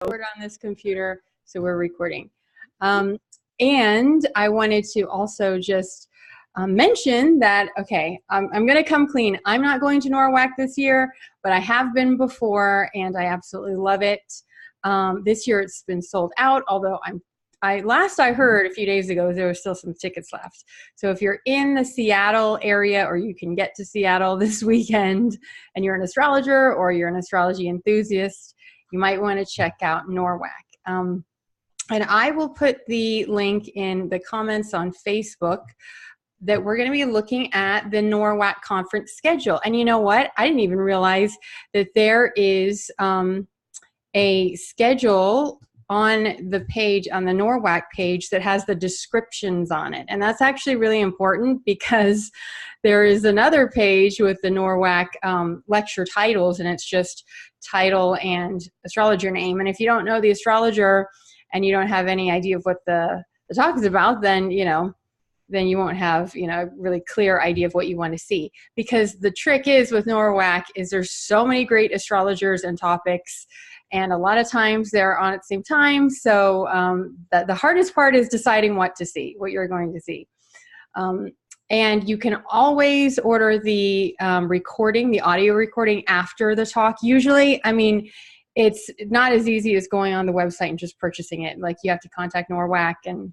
record on this computer, so we're recording. And I wanted to also just mention that, okay, I'm going to come clean. I'm not going to Norwac this year, but I have been before, and I absolutely love it. This year it's been sold out, although last I heard a few days ago, there were still some tickets left. So if you're in the Seattle area, or you can get to Seattle this weekend, and you're an astrologer or you're an astrology enthusiast, you might want to check out Norwac. And I will put the link in the comments on Facebook that we're going to be looking at the Norwac conference schedule. And you know what? I didn't even realize that there is a schedule on the page, on the Norwac page, that has the descriptions on it. And that's actually really important, because there is another page with the Norwac lecture titles, and it's just title and astrologer name. And if you don't know the astrologer and you don't have any idea of what the talk is about, then, then you won't have, a really clear idea of what you want to see. Because the trick is with Norwac is there's so many great astrologers and topics, and a lot of times they're on at the same time. So the hardest part is deciding what to see, what you're going to see. And you can always order the recording, the audio recording, after the talk. Usually, it's not as easy as going on the website and just purchasing it. Like, you have to contact Norwac, and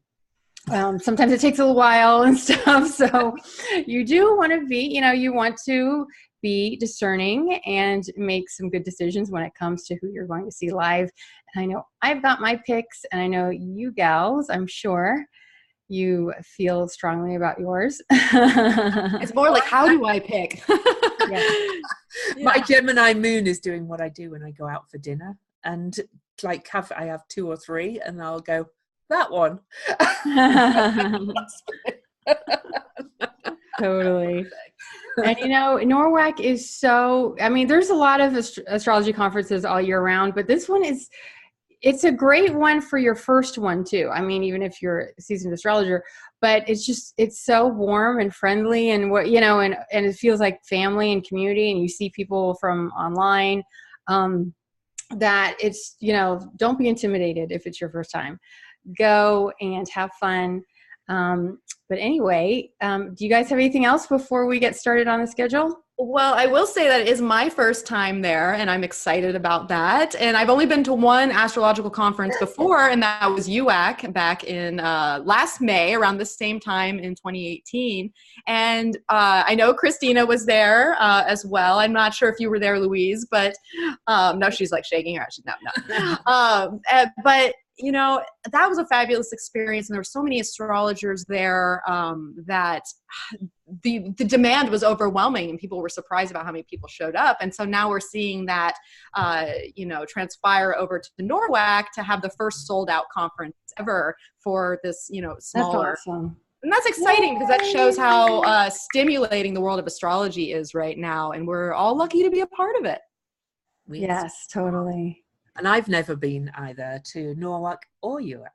sometimes it takes a little while and stuff. So you do want to be, you want to be discerning and make some good decisions when it comes to who you're going to see live. And I know I've got my picks, and I know you gals, I'm sure you feel strongly about yours. It's more like, how do I pick? Yeah. My Gemini moon is doing what I do when I go out for dinner, and I have 2 or 3, and I'll go, that one. Totally. And Norwac is so, there's a lot of astrology conferences all year round, but this one it's a great one for your first one too. Even if you're a seasoned astrologer, but it's so warm and friendly, and and it feels like family and community, and you see people from online, that it's, don't be intimidated if it's your first time. Go and have fun. But anyway, do you guys have anything else before we get started on the schedule? Well, I will say that it is my first time there, and I'm excited about that. And I've only been to one astrological conference before, and that was UAC back in last May, around the same time in 2018. And I know Christina was there as well. I'm not sure if you were there, Louise, but no, she's like shaking her head. No. But that was a fabulous experience, and there were so many astrologers there that the demand was overwhelming, and people were surprised about how many people showed up. And so now we're seeing that transpire over to Norwac to have the first sold out conference ever for this smaller. That's awesome. And that's exciting, because that shows how stimulating the world of astrology is right now, and we're all lucky to be a part of it. Yes, totally. And I've never been either to Norwac or UAC.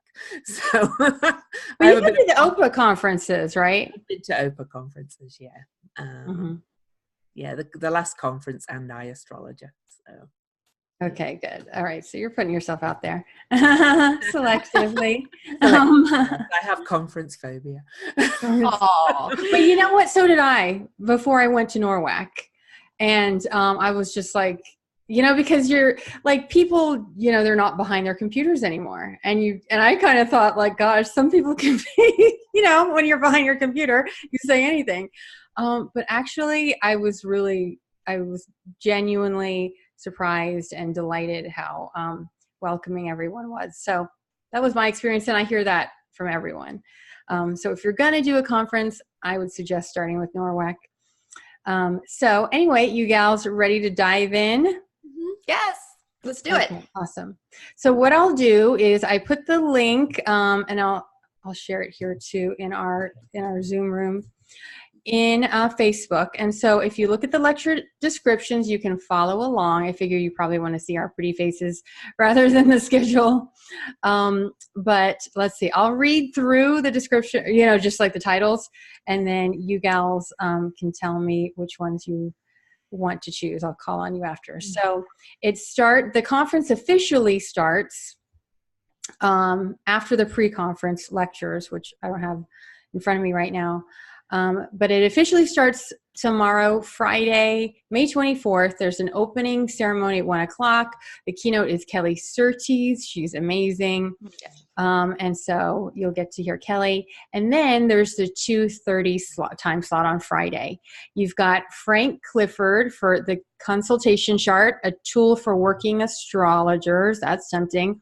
So but you've been to the OPA conferences, right? I've been to OPA conferences, yeah. Yeah, the last conference, and I astrologer. So. Okay, good. All right, so you're putting yourself out there selectively. I have conference phobia. But you know what? So did I before I went to Norwac. And I was just like, because you're like, people, they're not behind their computers anymore. And I kind of thought, like, gosh, some people can be, when you're behind your computer, you say anything. But actually, I was genuinely surprised and delighted how welcoming everyone was. So that was my experience, and I hear that from everyone. So if you're going to do a conference, I would suggest starting with Norwac. So anyway, you gals are ready to dive in? Yes, let's do it. Awesome. So what I'll do is I put the link, and I'll share it here too in our Zoom room in Facebook. And so if you look at the lecture descriptions, you can follow along. I figure you probably want to see our pretty faces rather than the schedule. But let's see, I'll read through the description, just like the titles, and then you gals can tell me which ones you want to choose. I'll call on you after. So the conference officially starts after the pre-conference lectures, which I don't have in front of me right now. But it officially starts tomorrow, Friday, May 24th. There's an opening ceremony at 1 o'clock. The keynote is Kelly Surtees. She's amazing. And so you'll get to hear Kelly. And then there's the 2:30 time slot on Friday. You've got Frank Clifford for the consultation chart, a tool for working astrologers. That's tempting.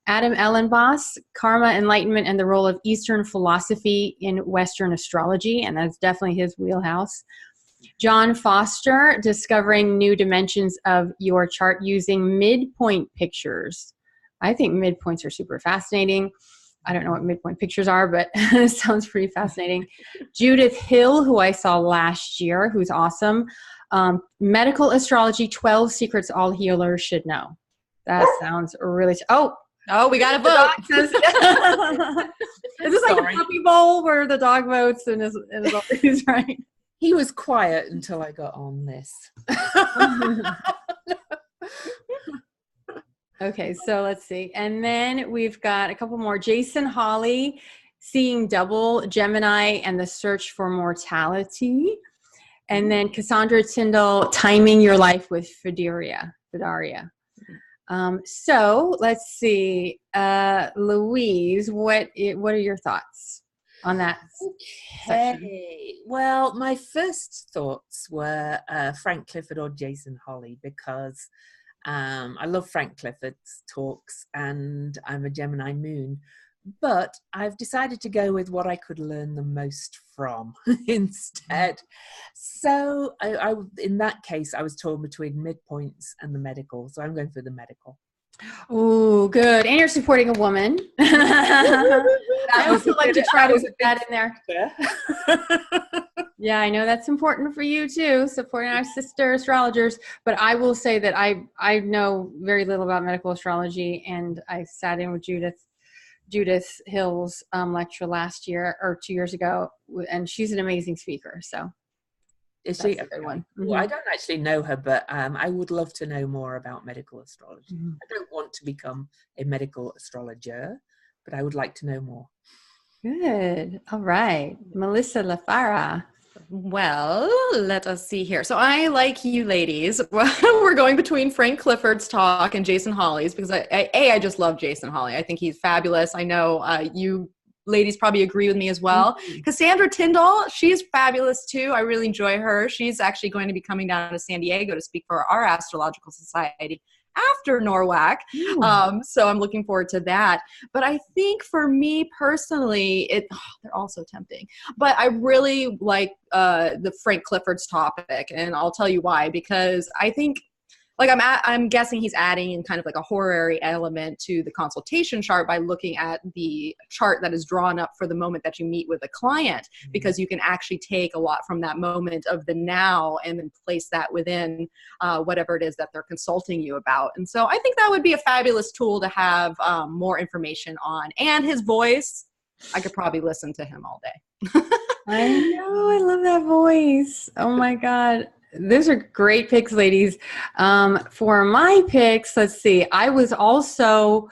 Adam Ellenboss, Karma, Enlightenment, and the Role of Eastern Philosophy in Western Astrology, and that's definitely his wheelhouse. John Foster, Discovering New Dimensions of Your Chart Using Midpoint Pictures. I think midpoints are super fascinating. I don't know what midpoint pictures are, but it sounds pretty fascinating. Judith Hill, who I saw last year, who's awesome. Medical Astrology, 12 Secrets All Healers Should Know. That sounds really... Oh, we got a vote. Is this like a puppy bowl where the dog votes and is right? He was quiet until I got on this. Okay, so let's see. And then we've got a couple more. Jason Hawley, Seeing Double, Gemini, and the Search for Mortality. And then Cassandra Tyndall, Timing Your Life with Fidaria. So let's see, Louise, what are your thoughts on that section? Well, my first thoughts were Frank Clifford or Jason Hawley, because I love Frank Clifford's talks and I'm a Gemini moon, but I've decided to go with what I could learn the most from instead. So I in that case, I was torn between midpoints and the medical. So I'm going for the medical. Oh, good. And you're supporting a woman. I also like to try to put that in there. Yeah, I know that's important for you too, supporting our sister astrologers. But I will say that I know very little about medical astrology, and I sat in with Judith Hill's lecture last year or 2 years ago, and she's an amazing speaker. So is she a good one? Mm-hmm. Well, I don't actually know her, but I would love to know more about medical astrology. Mm-hmm. I don't want to become a medical astrologer, but I would like to know more. Good. All right. Melissa LaFara. Well, let us see here. So I, like you ladies, we're going between Frank Clifford's talk and Jason Hawley's, because I just love Jason Hawley. I think he's fabulous. I know you ladies probably agree with me as well. Mm-hmm. Cassandra Tyndall, she's fabulous too. I really enjoy her. She's actually going to be coming down to San Diego to speak for our astrological society after Norwac. So I'm looking forward to that. But I think for me personally, they're all so tempting. But I really like the Frank Clifford's topic, and I'll tell you why. Because I think, like, I'm guessing he's adding in kind of like a horary element to the consultation chart by looking at the chart that is drawn up for the moment that you meet with a client, because you can actually take a lot from that moment of the now and then place that within whatever it is that they're consulting you about. And so I think that would be a fabulous tool to have more information on. And his voice, I could probably listen to him all day. I know, I love that voice. Oh my God. Those are great picks, ladies. For my picks, let's see. I was also,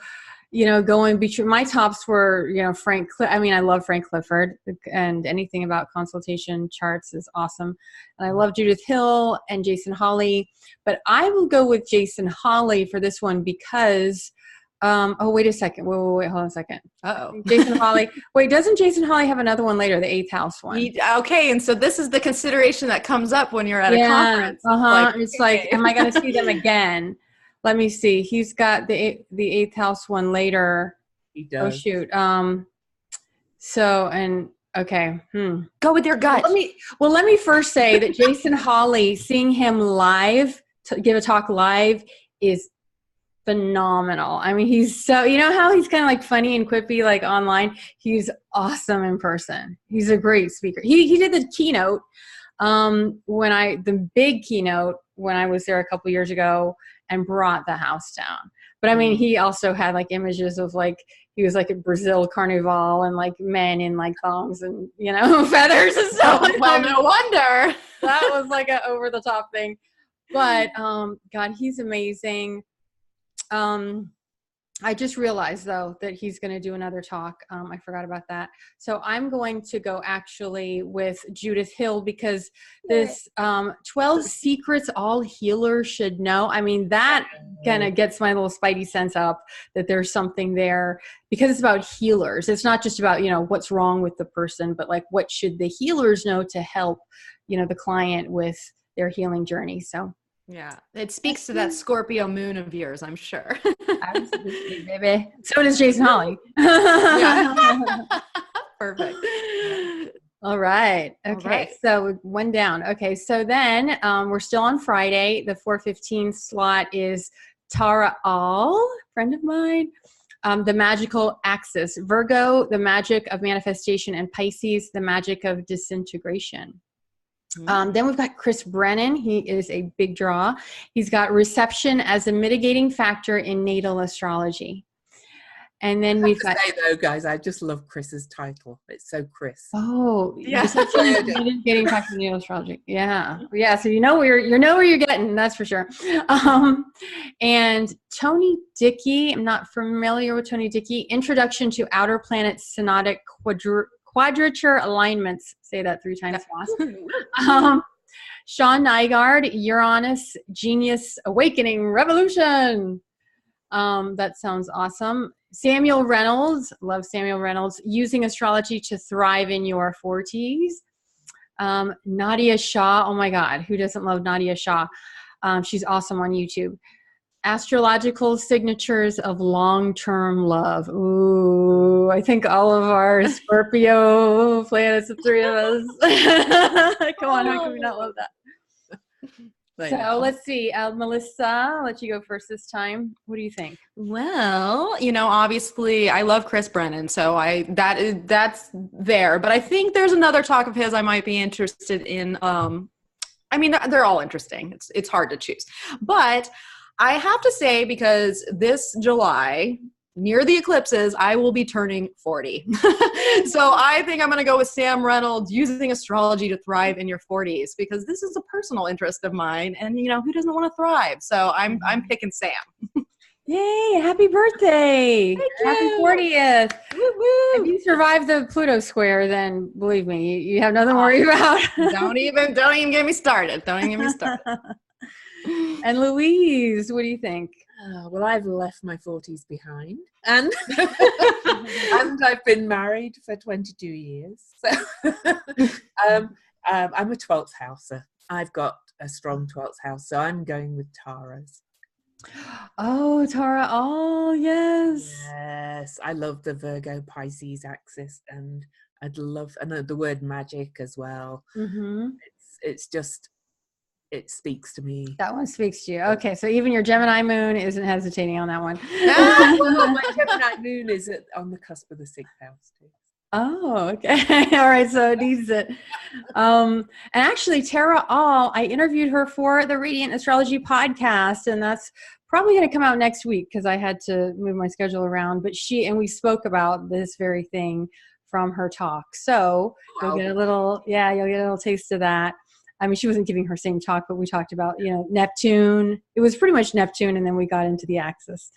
going between, my tops were, I love Frank Clifford, and anything about consultation charts is awesome. And I love Judith Hill and Jason Hawley, but I will go with Jason Hawley for this one because wait a second. Wait, hold on a second. Uh-oh. Jason Hawley. Wait, doesn't Jason Hawley have another one later, the 8th house one? Okay, and so this is the consideration that comes up when you're at a conference. It's like, am I going to see them again? Let me see. He's got the 8th house one later. He does. Oh, shoot. Okay. Go with your gut. Let me first say that Jason Hawley, seeing him live, give a talk live, is phenomenal. I mean, he's so, how he's kind of like funny and quippy, like online. He's awesome in person. He's a great speaker. He did the keynote, the big keynote when I was there a couple years ago, and brought the house down. But I mean, he also had like images of like, he was like at Brazil Carnival and like men in like thongs and, feathers and stuff. Well, no wonder. That was like an over the top thing. But God, he's amazing. I just realized though that he's going to do another talk. I forgot about that. So I'm going to go actually with Judith Hill, because this 12 secrets all healers should know. I mean, that kind of gets my little spidey sense up that there's something there, because it's about healers. It's not just about, what's wrong with the person, but like, what should the healers know to help, the client with their healing journey. So yeah, it speaks to that Scorpio moon of yours, I'm sure. Absolutely, baby. So does Jason Holly. Perfect. All right. Okay. All right. So one down. Okay. So then we're still on Friday. The 4:15 slot is Tara All, friend of mine. The magical axis. Virgo, the magic of manifestation, and Pisces, the magic of disintegration. Then we've got Chris Brennan. He is a big draw. He's got reception as a mitigating factor in natal astrology. And then we've got... say though, guys, I just love Chris's title. It's so Chris. Oh, yeah. Reception as a mitigating factor in natal astrology. Yeah. Yeah. So you know where you're getting, that's for sure. And Tony Dickey, I'm not familiar with Tony Dickey. Introduction to Outer Planet Synodic Quadrature Alignments. Say that 3 times fast. Sean Nygaard, Uranus Genius Awakening Revolution. That sounds awesome. Samuel Reynolds, love Samuel Reynolds, Using Astrology to Thrive in Your 40s. Nadia Shah, oh my God, who doesn't love Nadia Shah? She's awesome on YouTube. Astrological Signatures of Long-Term Love. Ooh, I think all of our Scorpio planets, the 3 of us. Come on, how can we not love that? So let's see, Melissa, I'll let you go first this time. What do you think? Well, obviously I love Chris Brennan, so that's there. But I think there's another talk of his I might be interested in. I mean, they're all interesting. It's hard to choose, but I have to say, because this July, near the eclipses, I will be turning 40. So I think I'm going to go with Sam Reynolds, Using Astrology to Thrive in Your 40s, because this is a personal interest of mine. And, who doesn't want to thrive? So I'm picking Sam. Yay, happy birthday. Happy 40th. Woo-woo. If you survive the Pluto square, then believe me, you have nothing to worry about. Don't even get me started. Don't even get me started. And Louise, what do you think? Well, I've left my 40s behind, and and I've been married for 22 years. So I'm a 12th houser. I've got a strong 12th house, so I'm going with Tara's. Oh, Tara, oh, yes. Yes, I love the Virgo Pisces axis, and I'd love, and the word magic as well. Mm-hmm. It's just, it speaks to me. That one speaks to you. Okay, so even your Gemini moon isn't hesitating on that one. Well, my Gemini moon is on the cusp of the 6th house too. Oh, okay. All right, so it needs it. And actually, Tara All, I interviewed her for the Radiant Astrology podcast, and that's probably going to come out next week because I had to move my schedule around. But we spoke about this very thing from her talk. So you'll get a little taste of that. I mean, she wasn't giving her same talk, but we talked about, Neptune. It was pretty much Neptune, and then we got into the axis.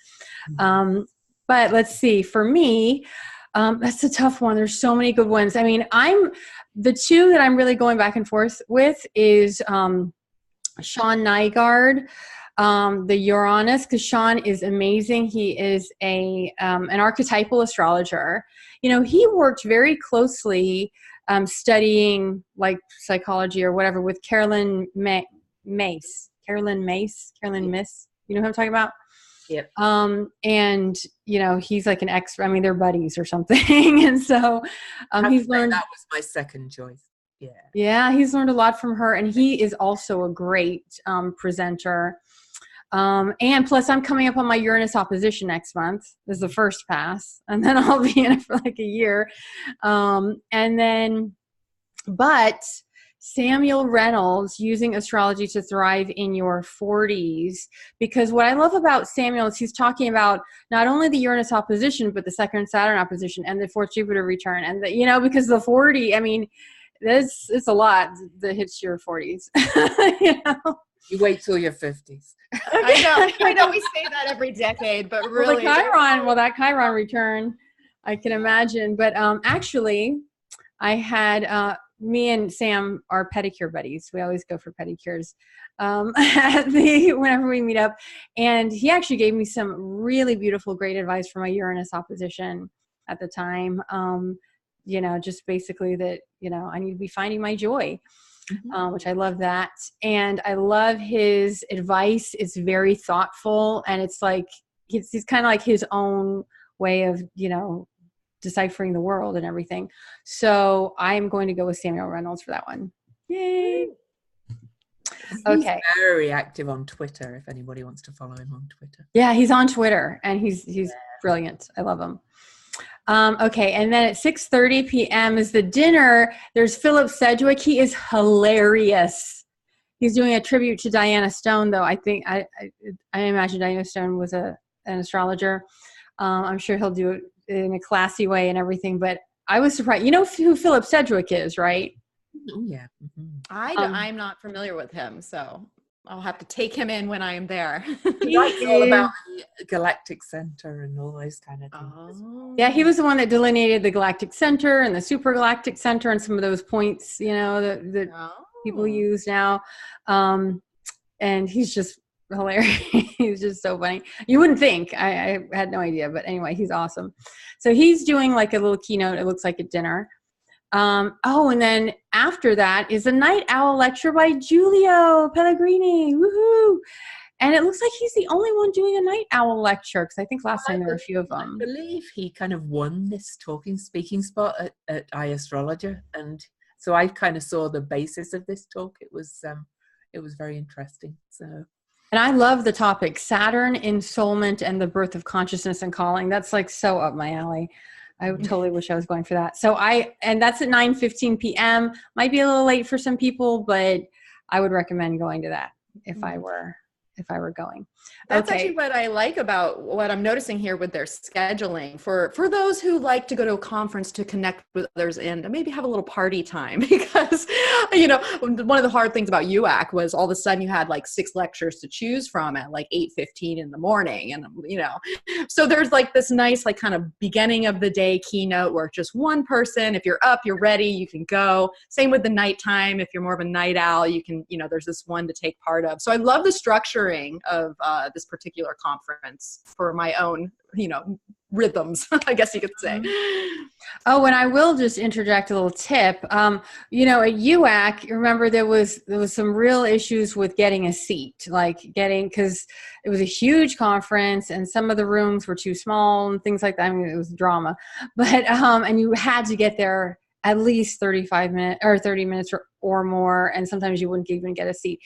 But let's see. For me, that's a tough one. There's so many good ones. I mean, the 2 that I'm really going back and forth with is Sean Nygaard, the Uranus, because Sean is amazing. He is an archetypal astrologer. He worked very closely studying like psychology or whatever with Carolyn Myss. You know who I'm talking about? Yep. And he's like an expert. I mean, they're buddies or something. And so he's learned. That was my second choice. Yeah. Yeah, he's learned a lot from her, and he is also a great presenter. And plus, I'm coming up on my Uranus opposition next month. This is the first pass, and then I'll be in it for like a year. But Samuel Reynolds, Using Astrology to Thrive in Your 40s, because what I love about Samuel is he's talking about not only the Uranus opposition, but the 2nd Saturn opposition and the 4th Jupiter return, and because the 40, I mean, it's a lot that hits your 40s. You wait till your 50s. I know we say that every decade, but really. That Chiron return, I can imagine. But actually, I had me and Sam are pedicure buddies. We always go for pedicures whenever we meet up. And he actually gave me some really beautiful, great advice for my Uranus opposition at the time. Just basically that, I need to be finding my joy, which I love that. And I love his advice. It's very thoughtful. And it's like, he's kind of like his own way of, deciphering the world and everything. So I'm going to go with Samuel Reynolds for that one. Yay. Okay. He's very active on Twitter, if anybody wants to follow him on Twitter. Yeah, he's on Twitter and he's brilliant. I love him. Okay, and then at 6:30 p.m. is the dinner. There's Philip Sedgwick. He is hilarious. He's doing a tribute to Diana Stone, though. I think I imagine Diana Stone was an astrologer. I'm sure he'll do it in a classy way and everything, but I was surprised. You know who Philip Sedgwick is, right? Oh yeah. I'm not familiar with him, so I'll have to take him in when I am there. It's all about the Galactic Center and all those kind of things. Oh. Yeah, he was the one that delineated the Galactic Center and the Super Galactic Center and some of those points, that people use now. And he's just hilarious. He's just so funny. You wouldn't think. I had no idea, but anyway, he's awesome. So he's doing like a little keynote, it looks like, at dinner. And then after that is a night owl lecture by Giulio Pellegrini. Woohoo! And it looks like he's the only one doing a night owl lecture, because I think last time there were a few of them. I believe he kind of won this speaking spot at iAstrologer, and so I kind of saw the basis of this talk. It was very interesting. So. And I love the topic, Saturn, ensoulment, and the birth of consciousness and calling. That's like so up my alley. I totally wish I was going for that. So and that's at 9:15 p.m. Might be a little late for some people, but I would recommend going to that if I were going. That's actually what I like about what I'm noticing here with their scheduling for those who like to go to a conference to connect with others and maybe have a little party time, because, one of the hard things about UAC was all of a sudden you had like 6 lectures to choose from at like 8:15 in the morning. And, so there's like this nice, like kind of beginning of the day keynote where just one person, if you're up, you're ready, you can go. Same with the nighttime. If you're more of a night owl, you can, there's this one to take part of. So I love the structuring of this particular conference for my own, rhythms, I guess you could say. Oh, and I will just interject a little tip. At UAC, remember there was some real issues with getting a seat, because it was a huge conference and some of the rooms were too small and things like that. I mean, it was drama, but and you had to get there at least 35 minutes or 30 minutes or more, and sometimes you wouldn't even get a seat.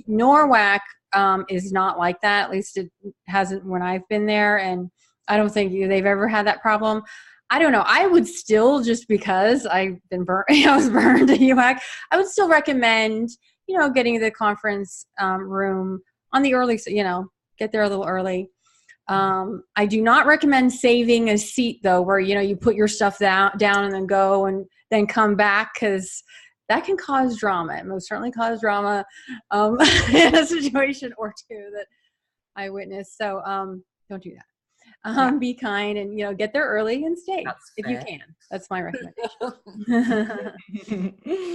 Norwac is not like that. At least it hasn't when I've been there, and I don't think they've ever had that problem. I don't know. I would still, just because I've been burnt, I was burned at UAC, I would still recommend, getting to the conference room on the early, get there a little early. I do not recommend saving a seat though, where, you put your stuff down and then go and then come back, because that can cause drama. It most certainly caused drama in a situation or two that I witnessed. So don't do that. Be kind and, get there early and stay if you can. That's my recommendation.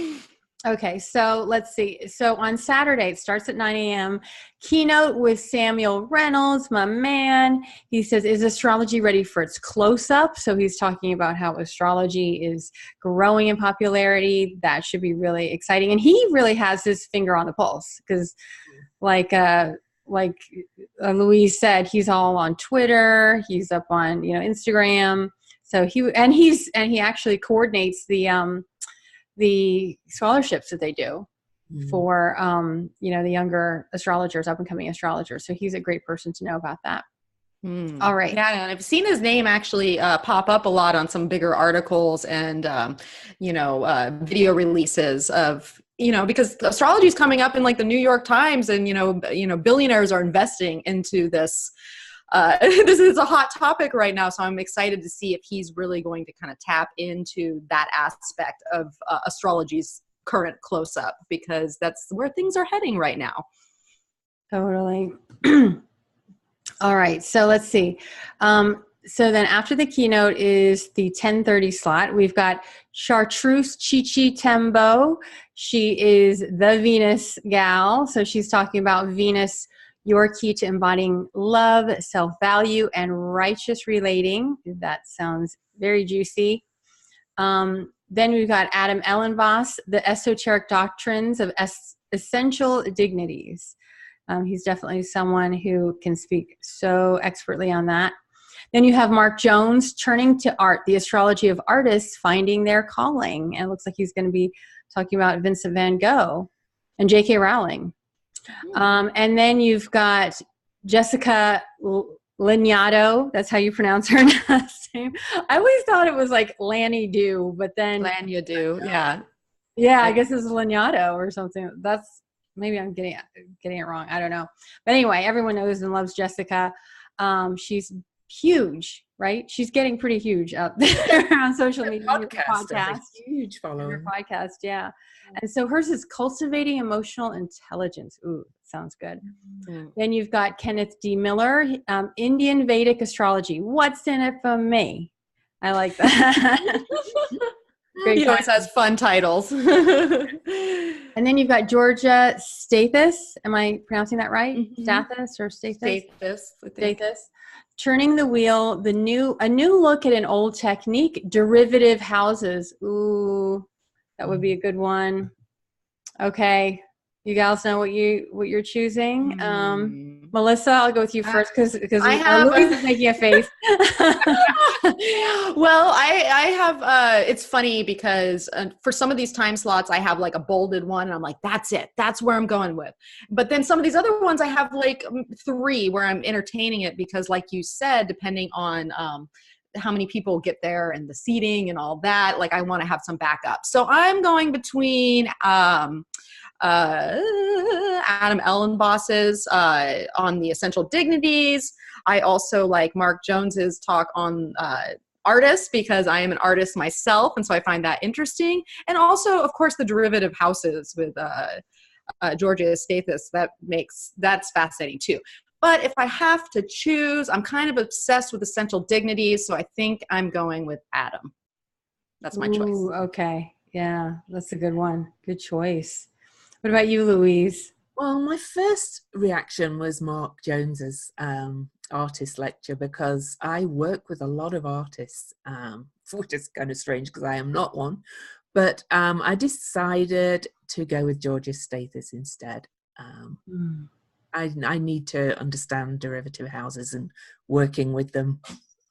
Okay, so let's see. So on Saturday, it starts at 9 a.m. Keynote with Samuel Reynolds, my man. He says, is astrology ready for its close-up? So he's talking about how astrology is growing in popularity. That should be really exciting. And he really has his finger on the pulse, because like Louise said, he's all on Twitter. He's up on, Instagram. So he actually coordinates the scholarships that they do for, the younger astrologers, up and coming astrologers. So he's a great person to know about that. All right. Yeah, and I've seen his name actually pop up a lot on some bigger articles and, video releases of, because astrology is coming up in like the New York Times, and, billionaires are investing into this. This is a hot topic right now, so I'm excited to see if he's really going to kind of tap into that aspect of astrology's current close-up, because that's where things are heading right now. Totally. All right. So let's see. So then after the keynote is the 10:30 slot. We've got Chartreuse Chichi Tembo. She is the Venus gal. So she's talking about Venus, your key to embodying love, self-value, and righteous relating. That sounds very juicy. Then we've got Adam Ellenboss, the esoteric doctrines of essential dignities. He's definitely someone who can speak so expertly on that. Then you have Mark Jones, Turning to Art, the astrology of artists finding their calling. And it looks like he's going to be talking about Vincent van Gogh and J.K. Rowling. And then you've got Jessica Lanyadoo. That's how you pronounce her last name. I always thought it was like Lanny Do, but then Lanyadoo, yeah. Yeah, I guess it's Lanyadoo or something. That's maybe I'm getting it wrong. I don't know. But anyway, everyone knows and loves Jessica. She's huge, right? She's getting pretty huge out there on social media. Podcast. Huge following. Her podcast, yeah. And so hers is Cultivating Emotional Intelligence. Ooh, sounds good. Mm-hmm. Then you've got Kenneth D. Miller, Indian Vedic Astrology. What's in it for me? I like that. He always has fun titles. And then you've got Georgia Stathis. Am I pronouncing that right? Mm-hmm. Stathis or Stathis? Stathis. Turning the Wheel, a new look at an old technique, derivative houses. Ooh, that would be a good one. Okay. You guys know what you're choosing. Melissa, I'll go with you first because Louise is making a face. Well, I have. It's funny because for some of these time slots, I have like a bolded one, and I'm like, that's it. That's where I'm going with. But then some of these other ones, I have like 3 where I'm entertaining it because, like you said, depending on how many people get there and the seating and all that, like I want to have some backup. So I'm going between Adam Ellenboss's on the essential dignities. I also like Mark Jones's talk on artists because I am an artist myself, and so I find that interesting. And also, of course, the derivative houses with Georgia Stathis. That's fascinating too. But if I have to choose, I'm kind of obsessed with essential dignities, so I think I'm going with Adam. That's my choice. Okay. Yeah, that's a good one. Good choice. What about you, Louise? Well, my first reaction was Mark Jones's artist lecture because I work with a lot of artists, which is kind of strange because I am not one. But I decided to go with Georgia Stathis instead. I need to understand derivative houses and working with them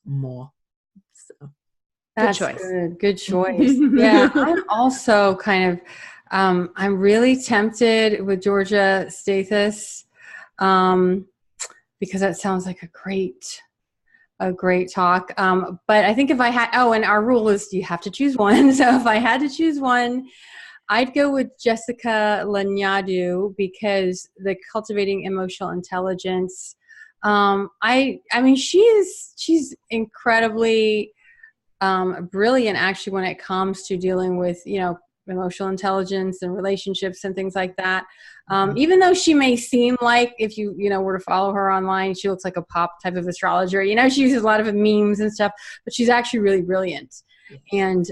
more. So. That's good choice. Good choice. Yeah, I'm also kind of, I'm really tempted with Georgia Stathis because that sounds like a great talk. But I think if I had, and our rule is you have to choose one. So if I had to choose one, I'd go with Jessica Lanyadoo because the Cultivating Emotional Intelligence. I mean, she's incredibly brilliant actually when it comes to dealing with, emotional intelligence and relationships and things like that. Even though she may seem like, if you were to follow her online, she looks like a pop type of astrologer. She uses a lot of memes and stuff, but she's actually really brilliant. And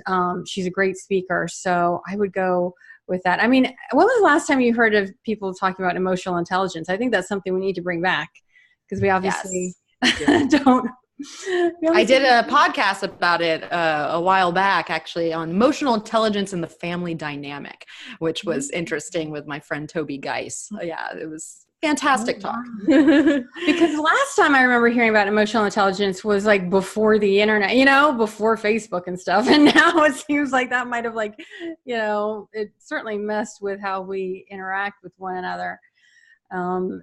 she's a great speaker. So I would go with that. I mean, when was the last time you heard of people talking about emotional intelligence? I think that's something we need to bring back because we obviously don't. I did a podcast about it a while back, actually, on emotional intelligence and the family dynamic, which was interesting with my friend Toby Geis. Yeah, it was fantastic talk. Because last time I remember hearing about emotional intelligence was like before the internet, before Facebook and stuff. And now it seems like that might have it certainly messed with how we interact with one another.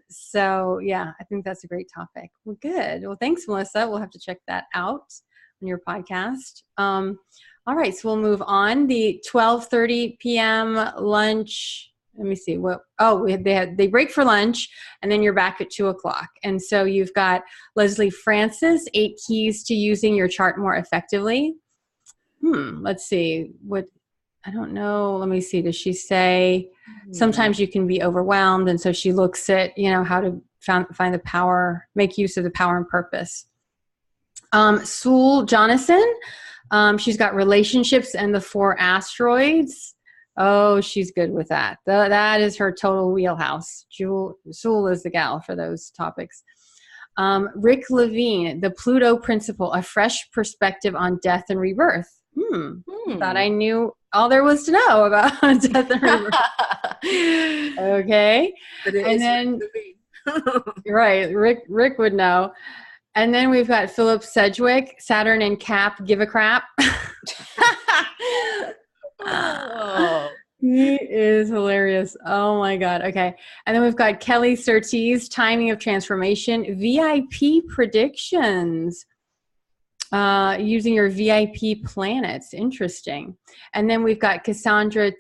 So yeah, I think that's a great topic. Well, good. Well, thanks, Melissa. We'll have to check that out on your podcast. All right, so we'll move on. The 12:30 p.m. lunch. Let me see they break for lunch and then you're back at 2:00. And so you've got Leslie Francis, 8 keys to using your chart more effectively. Let's see I don't know. Let me see. Does she say sometimes you can be overwhelmed? And so she looks at, how to find the power, make use of the power and purpose. Sewell Jonathan, she's got relationships and the 4 asteroids. Oh, she's good with that. That is her total wheelhouse. Sewell is the gal for those topics. Rick Levine, the Pluto Principle, a fresh perspective on death and rebirth. Thought I knew all there was to know about death and rebirth. Okay. And then, right, Rick would know. And then we've got Philip Sedgwick, Saturn and Cap, give a crap. Oh. He is hilarious. Oh my God. Okay. And then we've got Kelly Surtees, timing of transformation, VIP predictions. Using your VIP planets. Interesting. And then we've got Cassandra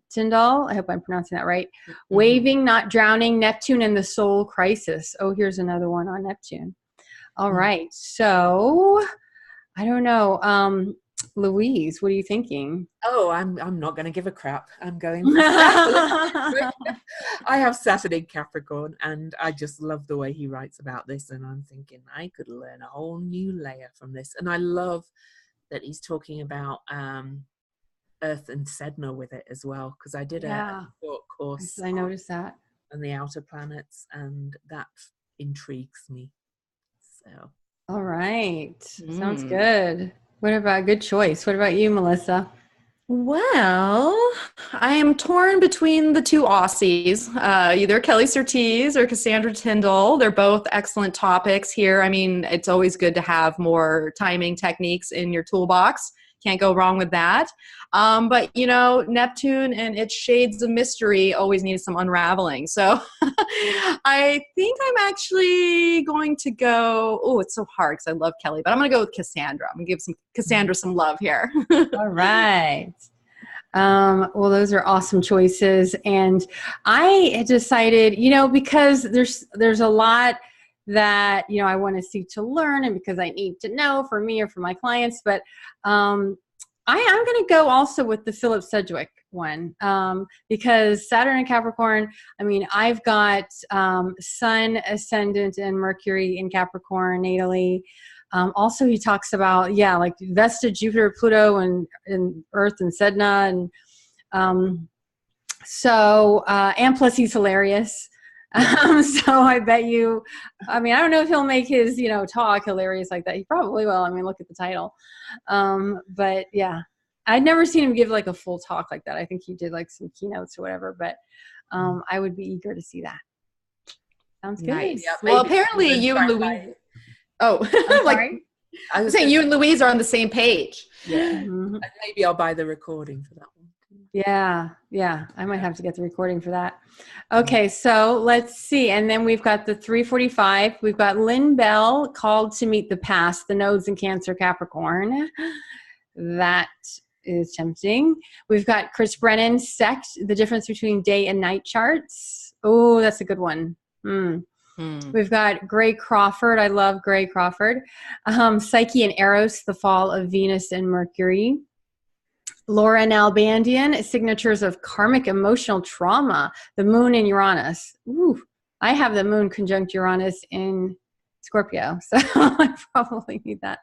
Tyndall. I hope I'm pronouncing that right. Waving, not drowning, Neptune and the soul crisis. Oh, here's another one on Neptune. All right. So I don't know. Louise, what are you thinking? Oh, I'm not going to give a crap. I'm going for I have Saturn in Capricorn, and I just love the way he writes about this, and I'm thinking I could learn a whole new layer from this. And I love that he's talking about Earth and Sedna with it as well, because I did a short course. I noticed that. On the outer planets, and that intrigues me. So all right. Sounds good. What about good choice? What about you, Melissa? Well, I am torn between the 2 Aussies, either Kelly Surtees or Cassandra Tyndall. They're both excellent topics here. I mean, it's always good to have more timing techniques in your toolbox. Can't go wrong with that. But, Neptune and its shades of mystery always need some unraveling. So I think I'm actually going to go, it's so hard because I love Kelly, but I'm going to go with Cassandra. I'm going to give Cassandra some love here. All right. Well, those are awesome choices. And I had decided, because there's a lot that, I want to seek to learn and because I need to know for me or for my clients, but I'm going to go also with the Philip Sedgwick one because Saturn and Capricorn, I mean, I've got Sun, Ascendant, and Mercury in Capricorn natally. Also, he talks about, like Vesta, Jupiter, Pluto, and Earth and Sedna. And and plus he's hilarious. So I bet you, I mean, I don't know if he'll make his, talk hilarious like that. He probably will. I mean, look at the title. But yeah, I'd never seen him give like a full talk like that. I think he did like some keynotes or whatever, but I would be eager to see that. Sounds good. Nice. Yeah, well, apparently you and Louise. I was saying you and Louise are on the same page. Yeah. Maybe I'll buy the recording for that one. Yeah. I might have to get the recording for that. Okay, so let's see. And then we've got the 345. We've got Lynn Bell, Called to Meet the Past, the nodes in Cancer, Capricorn. That is tempting. We've got Chris Brennan, Sect, the difference between day and night charts. Oh, that's a good one. We've got Gray Crawford. I love Gray Crawford. Psyche and Eros, the fall of Venus and Mercury. Laura Nalbandian, Signatures of Karmic Emotional Trauma, the moon in Uranus. Ooh, I have the moon conjunct Uranus in Scorpio, so I probably need that.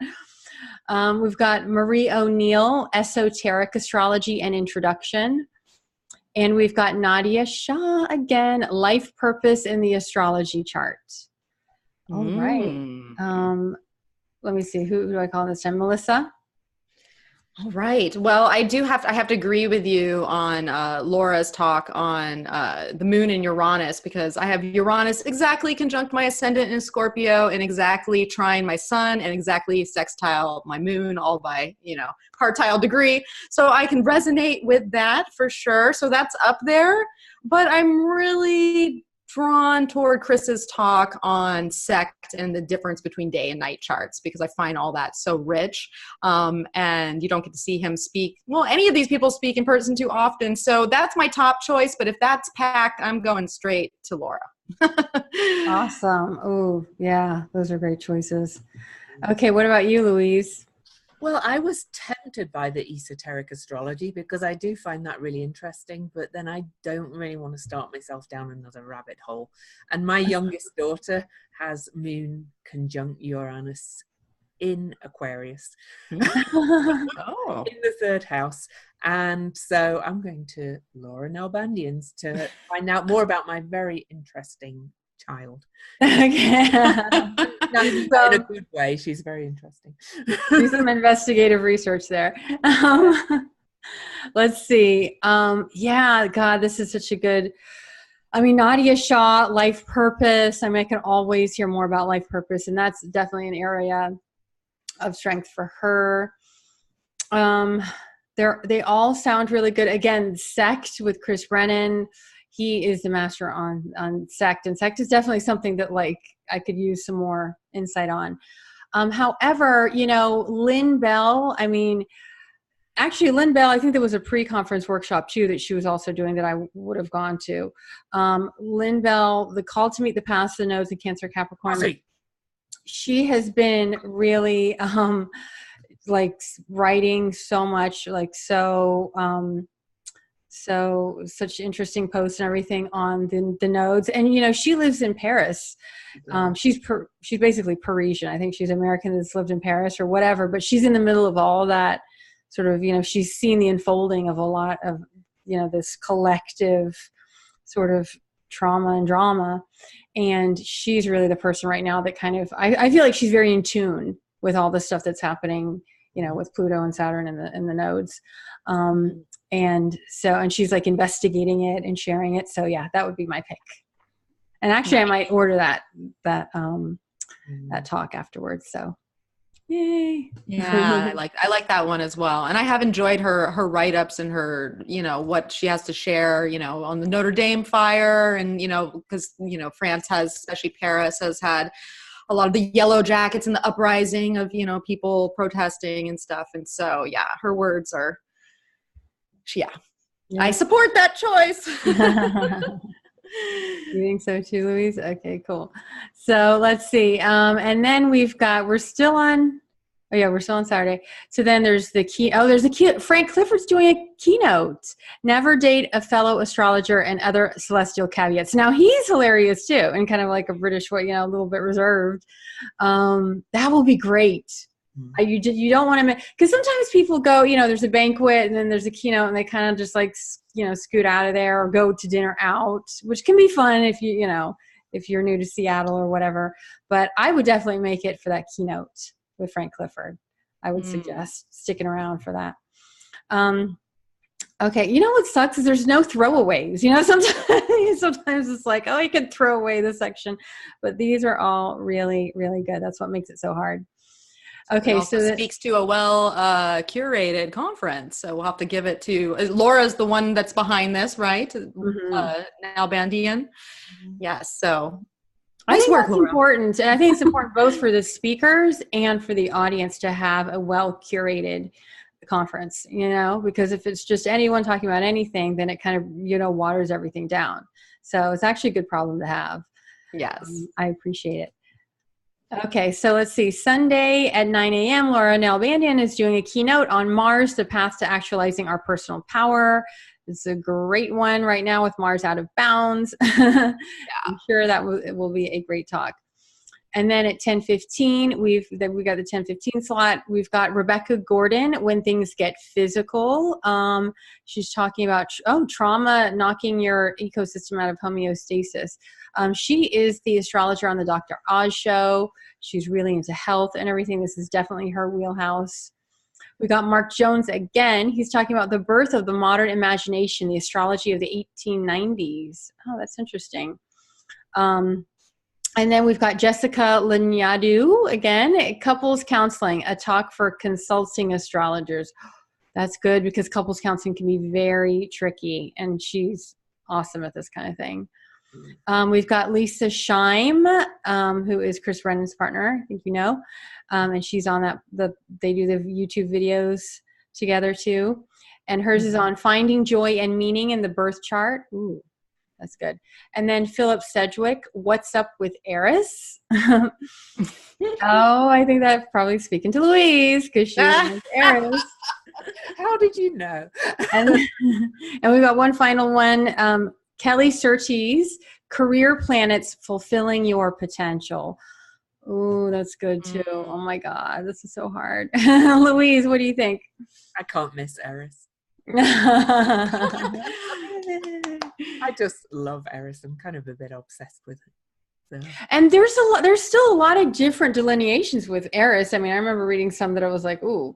We've got Marie O'Neill, Esoteric Astrology and Introduction. And we've got Nadia Shah again, Life Purpose in the Astrology Chart. All right. Let me see. Who do I call this time? Melissa? All right. Well, I have to agree with you on Laura's talk on the moon in Uranus, because I have Uranus exactly conjunct my ascendant in Scorpio and exactly trine my sun and exactly sextile my moon, all by, partile degree. So I can resonate with that for sure. So that's up there. But I'm really drawn toward Chris's talk on sect and the difference between day and night charts, because I find all that so rich. And you don't get to see him speak. Well, any of these people speak in person too often. So that's my top choice. But if that's packed, I'm going straight to Laura. Awesome. Oh, yeah. Those are great choices. Okay. What about you, Louise? Well, I was tempted by the esoteric astrology because I do find that really interesting, but then I don't really want to start myself down another rabbit hole. And my youngest daughter has Moon conjunct Uranus in Aquarius Oh. in the 3rd house. And so I'm going to Laura Nalbandian's to find out more about my very interesting child. Okay. In a good way. She's very interesting. Do some investigative research there. Let's see. Yeah, God, this is such a good. I mean, Nadia Shah, life purpose. I mean, I can always hear more about life purpose, and that's definitely an area of strength for her. They all sound really good. Again, Sect with Chris Brennan. He is the master on Sect, and Sect is definitely something that like I could use some more insight on. However, you know, Lynn Bell, I mean, actually Lynn Bell, I think there was a pre-conference workshop too that she was also doing that I would have gone to. Lynn Bell, the call to meet the past, the nodes, and Cancer Capricorn. She has been really like writing so much, like such interesting posts and everything on the nodes. And, you know, she lives in Paris. She's basically Parisian. I think she's American that's lived in Paris or whatever, but she's in the middle of all that sort of, you know, she's seen the unfolding of a lot of, you know, this collective sort of trauma and drama. And she's really the person right now that kind of, I feel like she's very in tune with all the stuff that's happening, you know, with Pluto and Saturn and the nodes. And she's like investigating it and sharing it. So yeah, that would be my pick. And actually I might order that talk afterwards. So yay. Yeah, I like that one as well. And I have enjoyed her write-ups and her, you know, what she has to share, you know, on the Notre Dame fire. And, you know, because, you know, France has, especially Paris, has had a lot of the yellow jackets and the uprising of, you know, people protesting and stuff. And so, yeah, her words are, yeah. I support that choice. You think so too, Louise? Okay, cool. So let's see. And then we're still on Saturday. So then there's Frank Clifford's doing a keynote. Never date a fellow astrologer and other celestial caveats. Now he's hilarious too, and kind of like a British way, you know, a little bit reserved. That will be great. You don't want to, because sometimes people go, you know, there's a banquet and then there's a keynote and they kind of just like, you know, scoot out of there or go to dinner out, which can be fun if if you're new to Seattle or whatever. But I would definitely make it for that keynote with Frank Clifford. I would suggest sticking around for that. Okay, you know what sucks is there's no throwaways. You know, sometimes it's like, oh, you can throw away this section, but these are all really, really good. That's what makes it so hard. Okay, so that speaks to a well curated conference. So we'll have to give it to Laura's the one that's behind this, right? Nalbandian. Yes. So I think that's important. And I think it's important both for the speakers and for the audience to have a well curated conference, you know, because if it's just anyone talking about anything, then it kind of, you know, waters everything down. So it's actually a good problem to have. Yes. I appreciate it. Okay, so let's see. Sunday at 9 a.m., Laura Nalbandian is doing a keynote on Mars, the path to actualizing our personal power. It's a great one right now with Mars out of bounds. Yeah. I'm sure that will be a great talk. And then at 10:15, we got the 10:15 slot. We've got Rebecca Gordon, When Things Get Physical. She's talking about trauma knocking your ecosystem out of homeostasis. She is the astrologer on the Dr. Oz show. She's really into health and everything. This is definitely her wheelhouse. We got Mark Jones again. He's talking about the birth of the modern imagination, the astrology of the 1890s. Oh, that's interesting. And then we've got Jessica Lanyadu again, couples counseling, a talk for consulting astrologers. That's good because couples counseling can be very tricky, and she's awesome at this kind of thing. We've got Lisa Scheim, who is Chris Brennan's partner, I think you know, and she's on they do the YouTube videos together too. And hers is on finding joy and meaning in the birth chart. Ooh, That's good. And then Philip Sedgwick, what's up with Eris? Oh, I think that's probably speaking to Louise because she was Eris. How did you know? And we got one final one. Kelly Surtees, career planets fulfilling your potential. Oh, that's good too. Oh my God, this is so hard. Louise, what do you think? I can't miss Eris. I I just love Eris. I'm kind of a bit obsessed with it. So. And there's still a lot of different delineations with Eris. I mean, I remember reading some that I was like, ooh,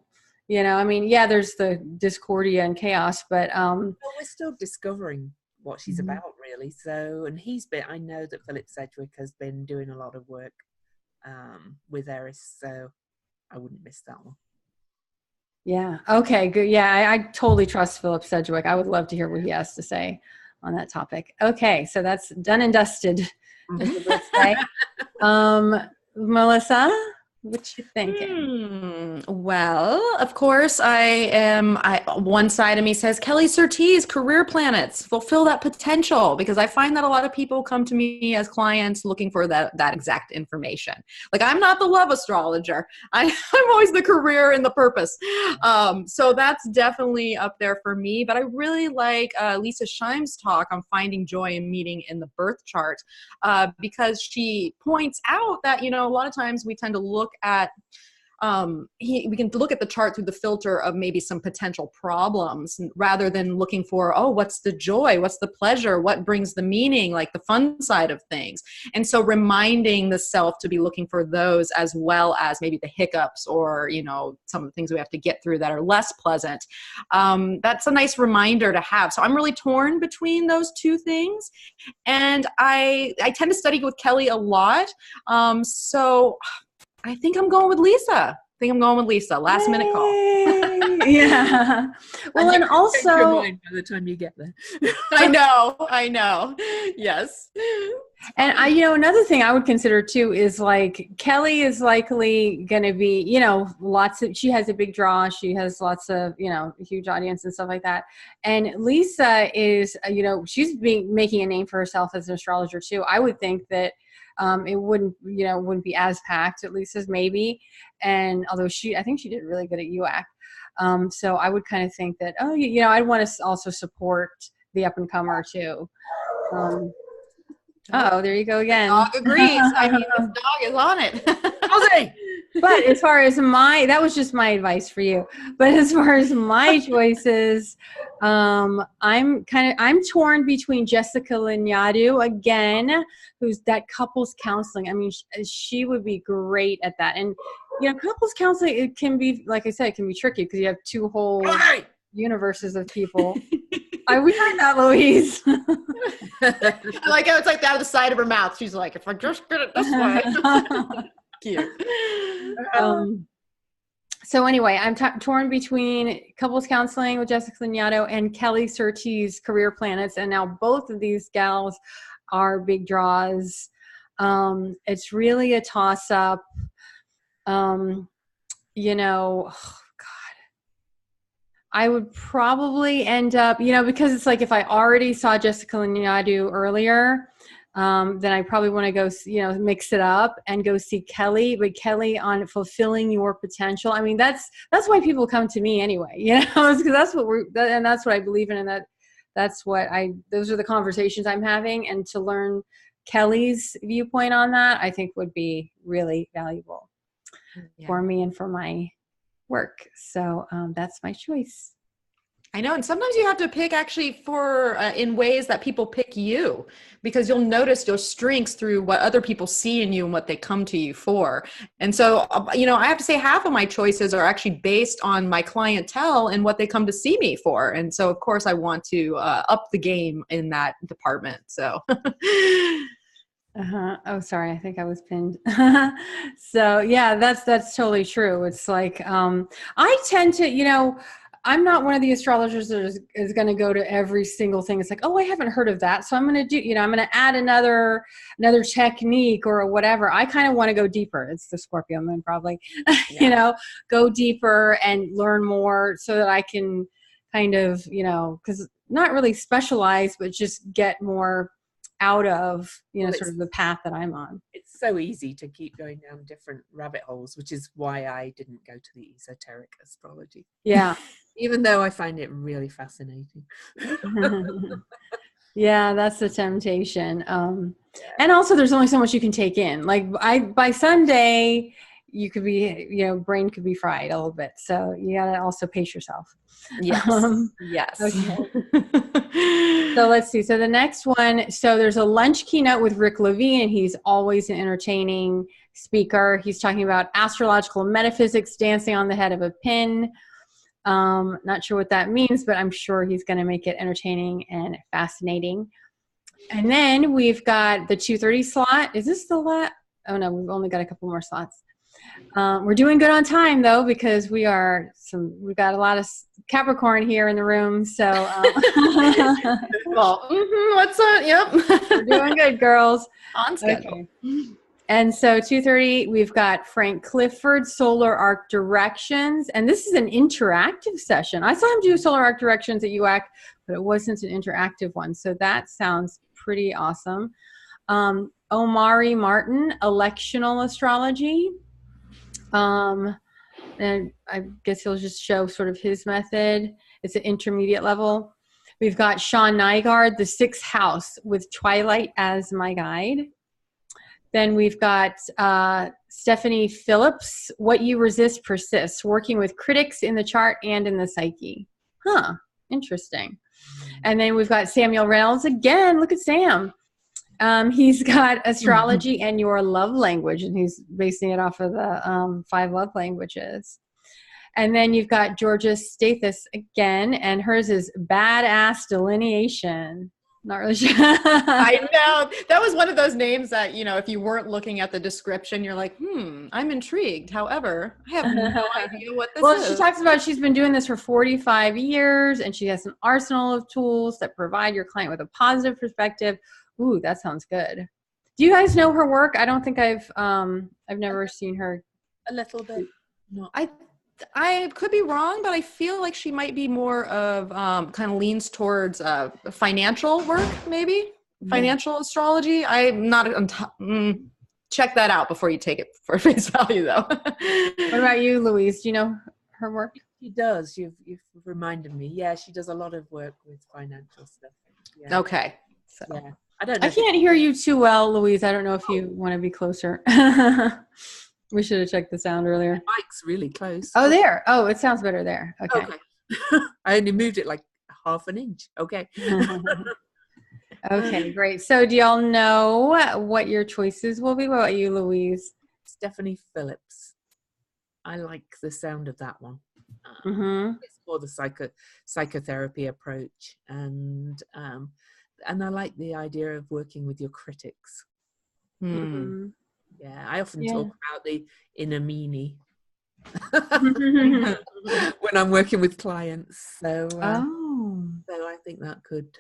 you know, I mean, yeah, there's the discordia and chaos, but well, we're still discovering what she's about, really. So, and I know that Philip Sedgwick has been doing a lot of work with Eris, so I wouldn't miss that one. Yeah. Okay, good. Yeah, I totally trust Philip Sedgwick. I would love to hear what he has to say on that topic. Okay, so that's done and dusted. Melissa, what you thinking? Well, of course, one side of me says Kelly Surtees, career planets, fulfill that potential, because I find that a lot of people come to me as clients looking for that exact information. Like, I'm not the love astrologer. I'm always the career and the purpose. So that's definitely up there for me. But I really like Lisa Scheim's talk on finding joy and meaning in the birth chart, because she points out that, you know, a lot of times we tend to look at we can look at the chart through the filter of maybe some potential problems rather than looking for, oh, what's the joy? What's the pleasure? What brings the meaning, like the fun side of things? And so reminding the self to be looking for those, as well as maybe the hiccups or, you know, some of the things we have to get through that are less pleasant. That's a nice reminder to have. So I'm really torn between those two things. And I tend to study with Kelly a lot. So I think I'm going with Lisa. Last minute call. Yeah. Well, and also your mind by the time you get there. I know. Yes. And another thing I would consider too is, like, Kelly is likely going to be, you know, she has a big draw. She has lots of, you know, huge audience and stuff like that. And Lisa is, you know, she's making a name for herself as an astrologer too. I would think that it wouldn't be as packed, at least as maybe. And although I think she did really good at UAC. So I would kind of think that, I'd want to also support the up and comer too. There you go again. Dog agrees. I mean, this dog is on it. But as far as that was just my advice for you. But as far as my choices, I'm torn between Jessica Lanyadou again, who's that couples counseling. I mean, she would be great at that. And, you know, couples counseling, it can be, like I said, it can be tricky because you have two whole universes of people. We heard that, Louise. I like how it's like out of the side of her mouth. She's like, if I just get it this way. Cute. So anyway, I'm torn between couples counseling with Jessica Lanyadou and Kelly Surtees, career planets. And now both of these gals are big draws. It's really a toss up. I would probably end up, because it's like if I already saw Jessica Lanyadou earlier, then I probably want to go, mix it up and go see Kelly. But Kelly on fulfilling your potential. I mean, that's why people come to me anyway, because that's what I believe in, and those are the conversations I'm having. And to learn Kelly's viewpoint on that, I think would be really valuable for me and for my work. So that's my choice. I know. And sometimes you have to pick actually in ways that people pick you, because you'll notice your strengths through what other people see in you and what they come to you for. And so, I have to say half of my choices are actually based on my clientele and what they come to see me for. And so, of course, I want to up the game in that department. So. Oh, sorry. I think I was pinned. So yeah, that's totally true. It's like, I tend to, I'm not one of the astrologers that is going to go to every single thing. It's like, oh, I haven't heard of that. So I'm going to do, I'm going to add another technique or whatever. I kind of want to go deeper. It's the Scorpio moon probably, go deeper and learn more so that I can kind of, because not really specialize, but just get more out of, Well, sort of the path that I'm on. It's so easy to keep going down different rabbit holes, which is why I didn't go to the esoteric astrology. Yeah. Even though I find it really fascinating. Yeah, that's the temptation. And also there's only so much you can take in. Like by Sunday, you could be, brain could be fried a little bit. So you got to also pace yourself. Yes. Yes. Okay. So let's see. So the next one, so there's a lunch keynote with Rick Levine, and he's always an entertaining speaker. He's talking about astrological metaphysics, dancing on the head of a pin. Not sure what that means, but I'm sure he's going to make it entertaining and fascinating. And then we've got the 2:30 slot. Is this the last? Oh no, we've only got a couple more slots. We're doing good on time though, because we've got a lot of Capricorn here in the room. So, well, what's up? Yep. We're doing good, girls. On schedule. Okay. And so 2:30, we've got Frank Clifford, Solar Arc Directions. And this is an interactive session. I saw him do Solar Arc Directions at UAC, but it wasn't an interactive one. So that sounds pretty awesome. Omari Martin, Electional Astrology. And I guess he'll just show sort of his method. It's an intermediate level. We've got Sean Nygaard, the 6th house, with Twilight as my guide. Then we've got Stephanie Phillips, What You Resist Persists, working with critics in the chart and in the psyche. Huh, interesting. And then we've got Samuel Reynolds again. Look at Sam. He's got Astrology and Your Love Language, and he's basing it off of the 5 love languages. And then you've got Georgia Stathis again, and hers is Badass Delineation. Not really sure. I know. That was one of those names that, if you weren't looking at the description, you're like, I'm intrigued. However, I have no idea what this is. Well, she talks about she's been doing this for 45 years, and she has an arsenal of tools that provide your client with a positive perspective. Ooh, that sounds good. Do you guys know her work? I don't think I've never seen her. A little bit. No. I could be wrong, but I feel like she might be more of kind of leans towards financial work, maybe financial astrology. I'm not. Check that out before you take it for face value, though. What about you, Louise? Do you know her work? She does. You've reminded me. Yeah, she does a lot of work with financial stuff. Yeah. Okay. So. Yeah. I don't know. I can't hear you too well, Louise. I don't know if you want to be closer. We should have checked the sound earlier. The mic's really close. Oh, there. Oh, it sounds better there. Okay. I only moved it like half an inch. Okay. Okay, great. So do y'all know what your choices will be? What about you, Louise? Stephanie Phillips. I like the sound of that one. It's more the psychotherapy approach, and I like the idea of working with your critics. Yeah, I often talk about the inner meanie when I'm working with clients. So, so I think that could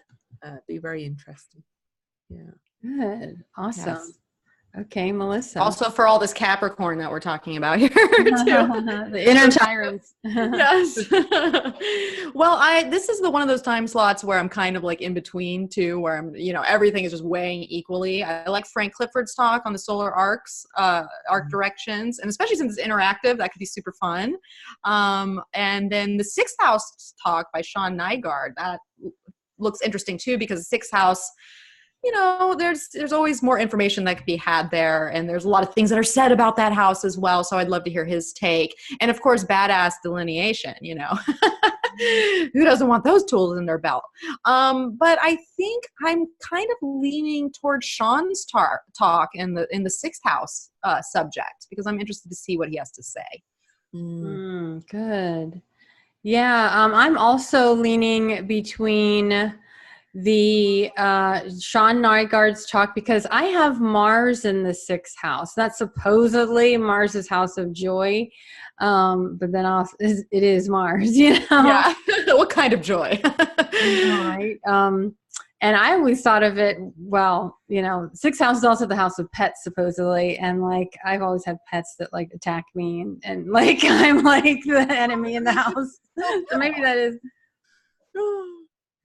be very interesting. Yeah. Good. Awesome. Yes. Okay, Melissa. Also for all this Capricorn that we're talking about here. The inner tyrants. Yes. Well, this is one of those time slots where I'm kind of like in between too, where I'm, everything is just weighing equally. I like Frank Clifford's talk on the solar arcs, arc directions, and especially since it's interactive, that could be super fun. And then the 6th house talk by Sean Nygaard, that looks interesting too, because the 6th house, there's always more information that could be had there. And there's a lot of things that are said about that house as well. So I'd love to hear his take. And of course, Badass Delineation, who doesn't want those tools in their belt? But I think I'm kind of leaning towards Sean's talk in the 6th house subject, because I'm interested to see what he has to say. Good. Yeah. I'm also leaning between the Sean Nygaard's talk, because I have Mars in the 6th house. That's supposedly Mars's house of joy, but then also it is Mars, Yeah. What kind of joy? Right. And I always thought of it, 6th house is also the house of pets, supposedly, and like I've always had pets that like attack me, and like I'm like the enemy in the house. So maybe that is.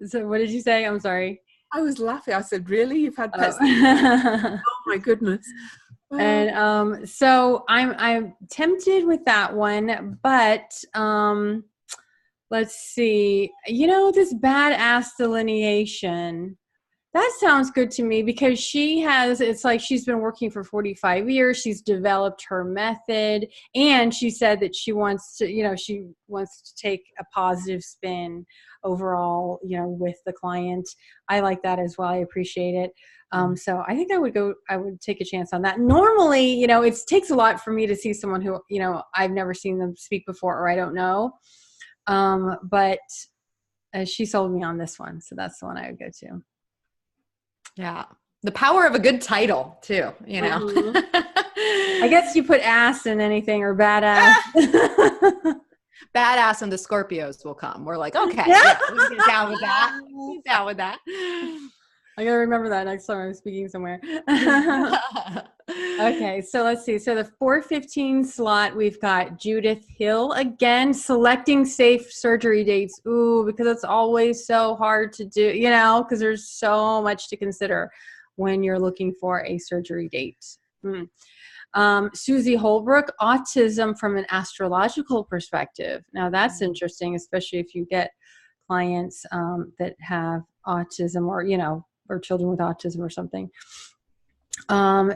So what did you say? I'm sorry. I was laughing. I said, really? You've had pets? Oh. Oh my goodness. And so I'm tempted with that one, but let's see. This badass delineation. That sounds good to me because it's like she's been working for 45 years. She's developed her method, and she said that she wants to take a positive spin overall, with the client. I like that as well. I appreciate it. So I think I would take a chance on that. Normally, it takes a lot for me to see someone who, I've never seen them speak before, or I don't know. But she sold me on this one. So that's the one I would go to. Yeah. The power of a good title too, Mm-hmm. I guess you put ass in anything, or badass. Badass and the Scorpios will come. We're like, okay, yeah, we can get down with that. Get down with that. I gotta remember that next time I'm speaking somewhere. Okay, so let's see. So the 4:15 slot, we've got Judith Hill again, selecting safe surgery dates. Ooh, because it's always so hard to do, because there's so much to consider when you're looking for a surgery date. Susie Holbrook, autism from an astrological perspective. Now that's interesting, especially if you get clients that have autism, or children with autism or something.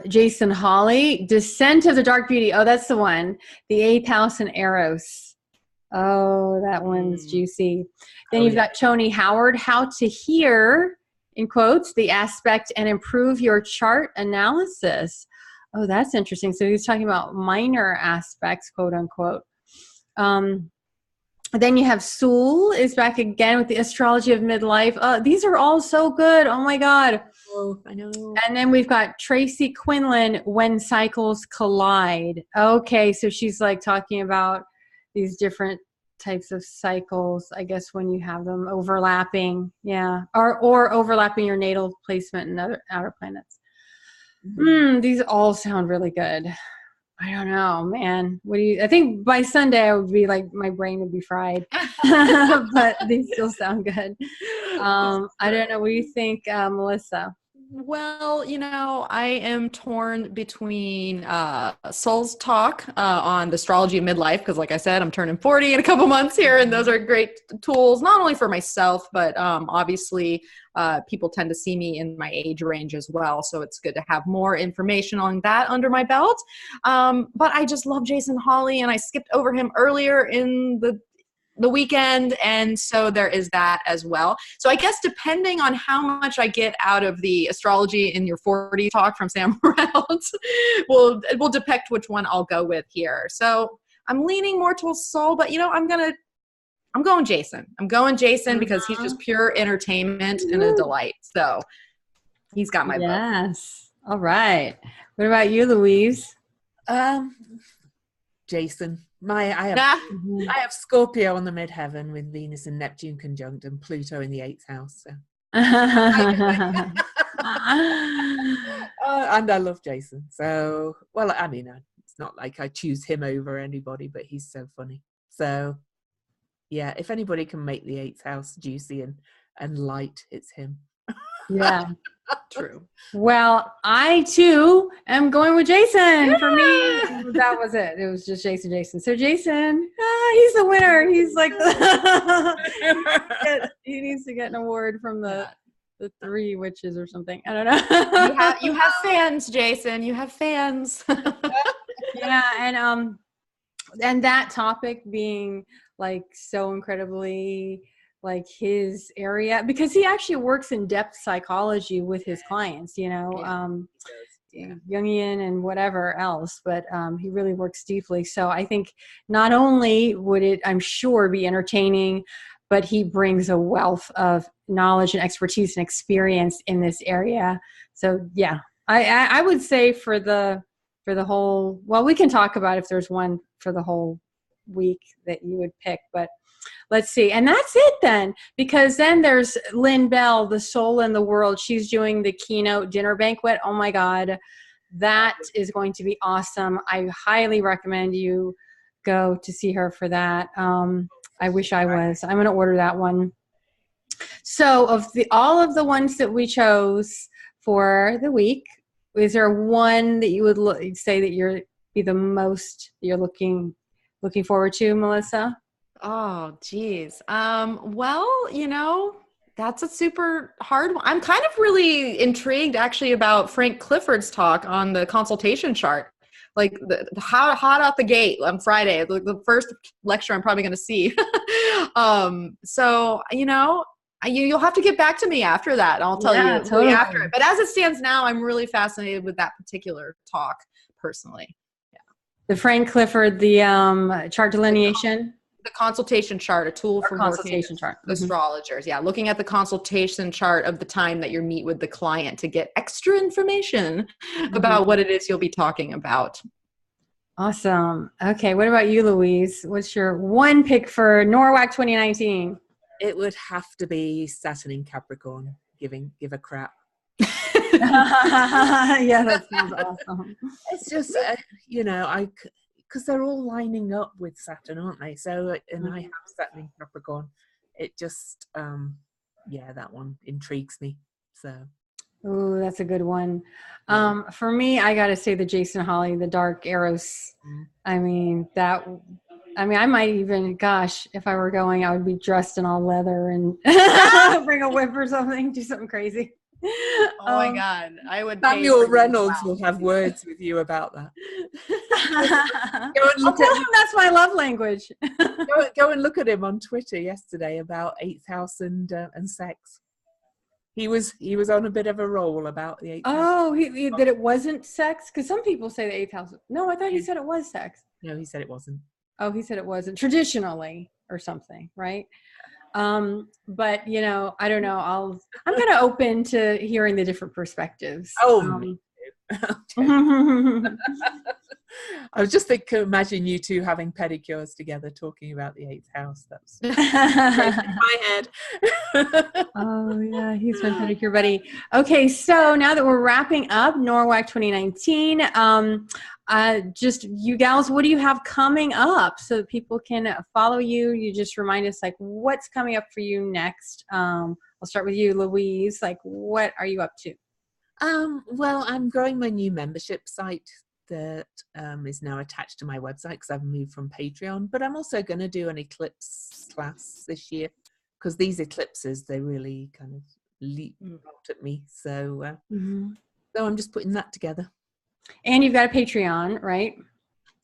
Jason Hawley, Descent of the Dark Beauty. Oh, that's the one. The 8th house in Eros. Oh, that one's juicy. Then you've got Tony Howard, How to Hear, in quotes, the aspect and improve your chart analysis. Oh, that's interesting. So he's talking about minor aspects, quote unquote. Then you have Sewell is back again with the Astrology of Midlife. These are all so good. Oh my God. Oh, I know. And then we've got Tracy Quinlan, When Cycles Collide. Okay, so she's like talking about these different types of cycles, I guess, when you have them overlapping. Yeah. Or overlapping your natal placement and other outer planets. These all sound really good. I don't know, man. I think by Sunday I would be like, my brain would be fried, but these still sound good. I don't know. What do you think, Melissa? Well, I am torn between Soul's Talk on the Astrology of Midlife, because like I said, I'm turning 40 in a couple months here, and those are great tools, not only for myself, but obviously people tend to see me in my age range as well, so it's good to have more information on that under my belt. But I just love Jason Hawley, and I skipped over him earlier in the weekend, and so there is that as well. So I guess depending on how much I get out of the Astrology in Your 40 talk from Sam Reynolds will depict which one I'll go with here. So I'm leaning more towards Soul, but I'm going Jason. I'm going Jason because he's just pure entertainment and a delight. So he's got my vote. Yes. All right. What about you, Louise? Jason. I have Scorpio on the midheaven with Venus and Neptune conjunct and Pluto in the 8th house. So. And I love Jason. So, well, I mean, it's not like I choose him over anybody, but he's so funny. So, yeah, if anybody can make the 8th house juicy and light, it's him. Yeah. True. Well, I too am going with Jason. For me, that was it. It was just Jason. So Jason, he's the winner. He's like he needs to get an award from the 3 witches or something. I don't know. You have fans, Jason. You have fans. Yeah, and that topic being like so incredibly like his area, because he actually works in depth psychology with his clients, Jungian and whatever else, but he really works deeply. So I think not only would it, I'm sure, be entertaining, but he brings a wealth of knowledge and expertise and experience in this area. So yeah, I would say for the whole, well, we can talk about if there's one for the whole week that you would pick, but let's see. And that's it then, because then there's Lynn Bell, The Soul in the World. She's doing the keynote dinner banquet. Oh my God, that is going to be awesome. I highly recommend you go to see her for that. I wish I was. I'm going to order that one. So of all of the ones that we chose for the week, is there one that you would say that you're looking forward to, Melissa? Oh, geez. Well, that's a super hard one. I'm kind of really intrigued actually about Frank Clifford's talk on the consultation chart. Like the hot out the gate on Friday, the first lecture I'm probably going to see. So, you'll have to get back to me after that. And I'll tell you totally. after it. But as it stands now, I'm really fascinated with that particular talk personally. Yeah. The Frank Clifford, the chart delineation. The consultation chart, a tool for consultation chart. Astrologers. Yeah, looking at the consultation chart of the time that you meet with the client to get extra information about what it is you'll be talking about. Awesome. Okay, what about you, Louise? What's your one pick for Norwac 2019? It would have to be Saturn in Capricorn. Give a crap. Yeah, that sounds awesome. It's just because they're all lining up with Saturn, aren't they? So, and I have Saturn in Capricorn. It just, that one intrigues me. So. Oh, that's a good one. For me, I got to say the Jason Hawley, the Dark Eros. I might even, gosh, if I were going, I would be dressed in all leather and bring a whip or something, do something crazy. Oh my God. I would. Samuel Reynolds will have words with you about that. I'll tell him that's my love language. Go and look at him on Twitter yesterday about 8th house and sex. He was on a bit of a roll about the 8th house. Oh, that it wasn't sex? Because some people say the 8th house. No, I thought he said it was sex. No, he said it wasn't. Oh, he said it wasn't traditionally or something, right? But I don't know. I'm going to open to hearing the different perspectives. Oh, me too. I was just imagine you two having pedicures together talking about the 8th house. That's in my head. Oh yeah, he's my pedicure buddy. Okay, so now that we're wrapping up Norwac 2019, just you gals, what do you have coming up so that people can follow you? You just remind us what's coming up for you next. I'll start with you, Louise. What are you up to? Well, I'm growing my new membership site that is now attached to my website because I've moved from Patreon, but I'm also going to do an eclipse class this year because these eclipses, they really kind of leap out at me. So, so I'm just putting that together. And you've got a Patreon, right?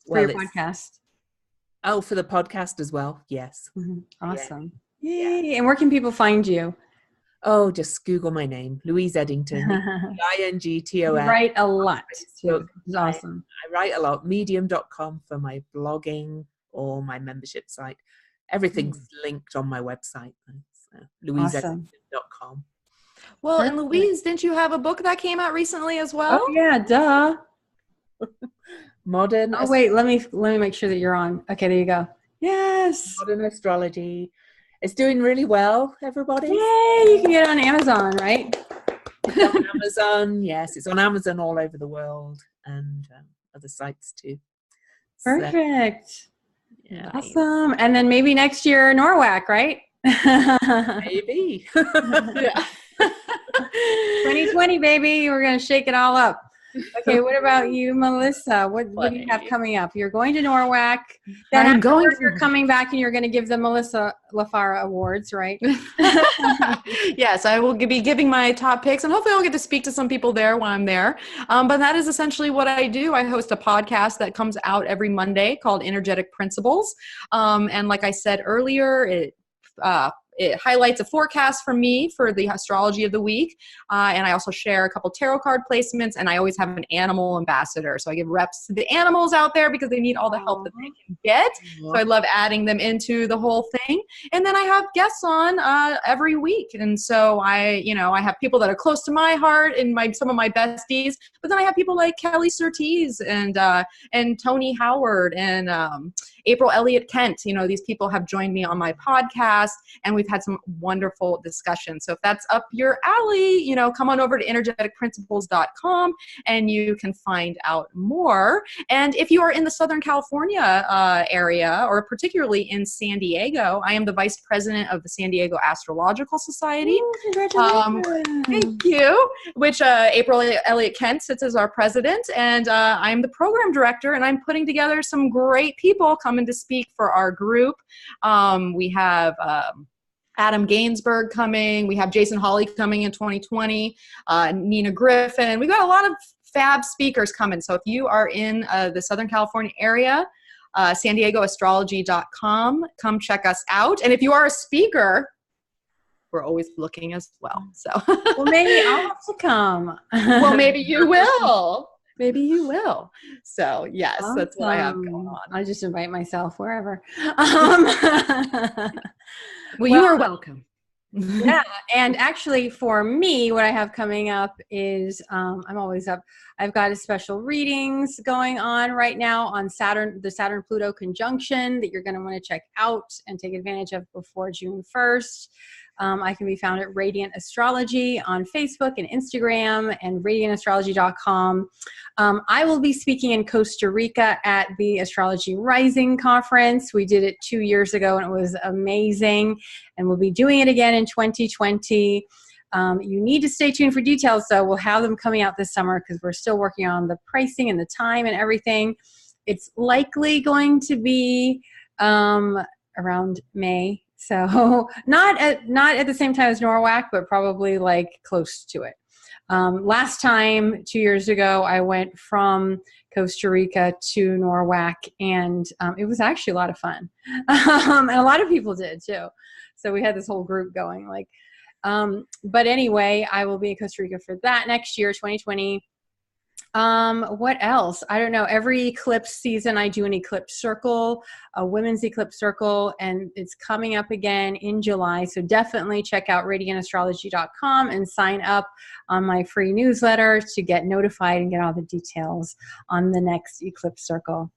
For your podcast. Oh, for the podcast as well. Yes. Awesome. Yeah. Yay. And where can people find you? Oh, just Google my name, Louise Edington. Ington. You write a lot. Too. It's awesome. I write a lot. Medium.com for my blogging or my membership site. Everything's linked on my website. LouiseEdington.com. Well, and Louise, didn't you have a book that came out recently as well? Oh yeah, duh. Modern. Oh wait, let me make sure that you're on. Okay, there you go. Yes. Modern Astrology. It's doing really well, everybody. Yay! You can get it on Amazon, right? It's on Amazon, yes. It's on Amazon all over the world and other sites too. Perfect. So, yeah. Awesome. And then maybe next year, Norwac, right? Maybe. 2020, baby. We're going to shake it all up. Okay, what about you, Melissa? What do you have coming up? You're going to Norwac. Then you're coming back and you're going to give the Melissa LaFara Awards, right? Yes, I will be giving my top picks, and hopefully I'll get to speak to some people there when I'm there. But that is essentially what I do. I host a podcast that comes out every Monday called Energetic Principles. And like I said earlier, it highlights a forecast for me for the astrology of the week. And I also share a couple tarot card placements, and I always have an animal ambassador. So I give reps to the animals out there because they need all the help that they can get. So I love adding them into the whole thing. And then I have guests on every week. And so I have people that are close to my heart and some of my besties, but then I have people like Kelly Surtees and Tony Howard and April Elliott Kent. These people have joined me on my podcast, and we've we've had some wonderful discussions. So if that's up your alley, you know, come on over to energeticprinciples.com and you can find out more. And if you are in the Southern California area, or particularly in San Diego, I am the vice president of the San Diego Astrological Society. Ooh, congratulations. Thank you. Which April Elliott Kent sits as our president, and I'm the program director, and I'm putting together some great people coming to speak for our group. We have Adam Gainsberg coming. We have Jason Hawley coming in 2020. Nina Griffin. We've got a lot of fab speakers coming. So if you are in the Southern California area, San Diego astrology.com, come check us out. And if you are a speaker, we're always looking as well. So well, maybe I'll have to come. Well, maybe you will. Maybe you will. So yes, awesome. That's what I have going on. I'll just invite myself wherever. Well, you are welcome. Yeah, and actually for me, what I have coming up is I'm always up. I've got a special readings going on right now on Saturn, the Saturn-Pluto conjunction that you're going to want to check out and take advantage of before June 1st. I can be found at Radiant Astrology on Facebook and Instagram and radiantastrology.com. I will be speaking in Costa Rica at the Astrology Rising Conference. We did it 2 years ago and it was amazing. And we'll be doing it again in 2020. You need to stay tuned for details, though. We'll have them coming out this summer because we're still working on the pricing and the time and everything. It's likely going to be around May. So not at the same time as Norwac, but probably like close to it. Last time, 2 years ago, I went from Costa Rica to Norwac, and it was actually a lot of fun. And a lot of people did too. So we had this whole group going. But anyway, I will be in Costa Rica for that next year, 2020. What else? I don't know. Every eclipse season, I do an eclipse circle, a women's eclipse circle, and it's coming up again in July. So definitely check out radiantastrology.com and sign up on my free newsletter to get notified and get all the details on the next eclipse circle.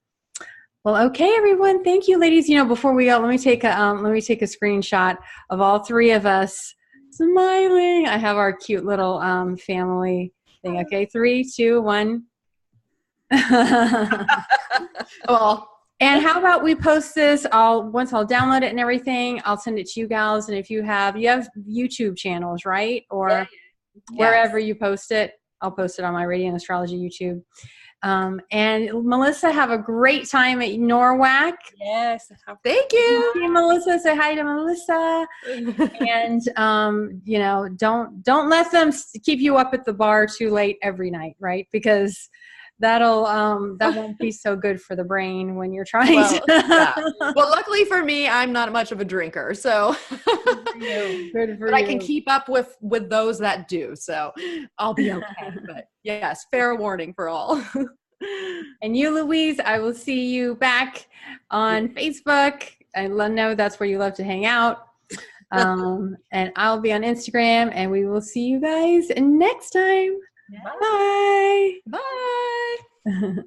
Well, okay, everyone. Thank you, ladies. You know, before we go, let me take a screenshot of all three of us smiling. I have our cute little family. Okay, 3, 2, 1. Well, and how about we post this? Once I'll download it and everything, I'll send it to you gals. And if you have YouTube channels, right? Or wherever you post it, I'll post it on my Radiant Astrology YouTube. And Melissa, have a great time at Norwac. Yes. Thank you. Hey, Melissa, say hi to Melissa. And, you know, don't let them keep you up at the bar too late every night, right? Because that won't be so good for the brain when you're trying to. Yeah. Well, luckily for me, I'm not much of a drinker, so good for but I can keep up with those that do, so I'll be okay. But yes, fair warning for all. And you, Louise, I will see you back on Facebook. I know that's where you love to hang out. And I'll be on Instagram, and we will see you guys next time. Bye. Bye.